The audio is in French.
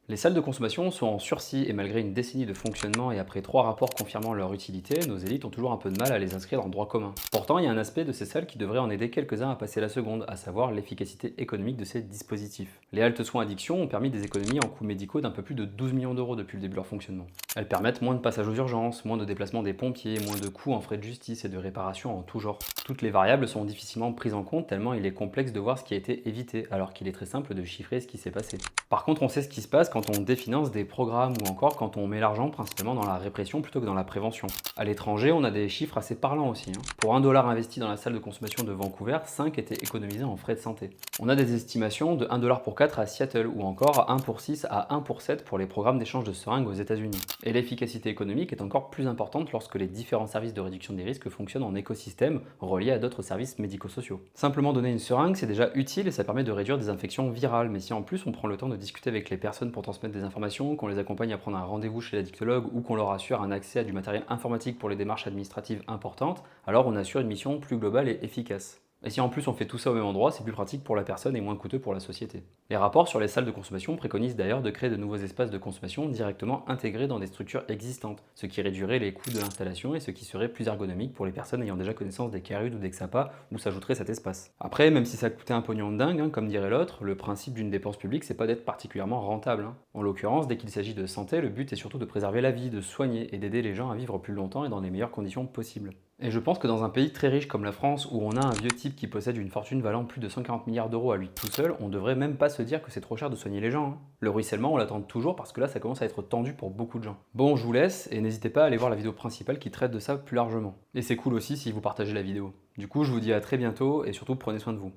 Les salles de consommation sont en sursis et malgré une décennie de fonctionnement et après 3 rapports confirmant leur utilité, nos élites ont toujours un peu de mal à les inscrire dans le droit commun. Pourtant, il y a un aspect de ces salles qui devrait en aider quelques-uns à passer la seconde, à savoir l'efficacité économique de ces dispositifs. Les haltes soins addiction ont permis des économies en coûts médicaux d'un peu plus de 12 millions d'euros depuis le début de leur fonctionnement. Elles permettent moins de passages aux urgences, moins de déplacements des pompiers, moins de coûts en frais de justice et de réparation en tout genre. Toutes les variables sont difficilement prises en compte tellement il est complexe de voir ce qui a été évité, alors qu'il est très simple de chiffrer ce qui s'est passé. Par contre, on sait ce qui se passe quand on définance des programmes ou encore quand on met l'argent principalement dans la répression plutôt que dans la prévention. À l'étranger, on a des chiffres assez parlants aussi, hein. Pour 1 dollar investi dans la salle de consommation de Vancouver, 5 étaient économisés en frais de santé. On a des estimations de 1 dollar pour 4 à Seattle ou encore 1 pour 6 à 1 pour 7 pour les programmes d'échange de seringues aux États-Unis. Et l'efficacité économique est encore plus importante lorsque les différents services de réduction des risques fonctionnent en écosystème reliés à d'autres services médico-sociaux. Simplement donner une seringue, c'est déjà utile et ça permet de réduire des infections virales, mais si en plus on prend le temps de discuter avec les personnes pour transmettre des informations, qu'on les accompagne à prendre un rendez-vous chez l'addictologue ou qu'on leur assure un accès à du matériel informatique pour les démarches administratives importantes, alors on assure une mission plus globale et efficace. Et si en plus on fait tout ça au même endroit, c'est plus pratique pour la personne et moins coûteux pour la société. Les rapports sur les salles de consommation préconisent d'ailleurs de créer de nouveaux espaces de consommation directement intégrés dans des structures existantes, ce qui réduirait les coûts de l'installation et ce qui serait plus ergonomique pour les personnes ayant déjà connaissance des CARUD ou des XAPA où s'ajouterait cet espace. Après, même si ça coûtait un pognon de dingue, hein, comme dirait l'autre, le principe d'une dépense publique c'est pas d'être particulièrement rentable, hein. En l'occurrence, dès qu'il s'agit de santé, le but est surtout de préserver la vie, de soigner et d'aider les gens à vivre plus longtemps et dans les meilleures conditions possibles. Et je pense que dans un pays très riche comme la France, où on a un vieux type qui possède une fortune valant plus de 140 milliards d'euros à lui tout seul, on devrait même pas se dire que c'est trop cher de soigner les gens, hein. Le ruissellement, on l'attend toujours parce que là, ça commence à être tendu pour beaucoup de gens. Bon, je vous laisse et n'hésitez pas à aller voir la vidéo principale qui traite de ça plus largement. Et c'est cool aussi si vous partagez la vidéo. Du coup, je vous dis à très bientôt et surtout prenez soin de vous.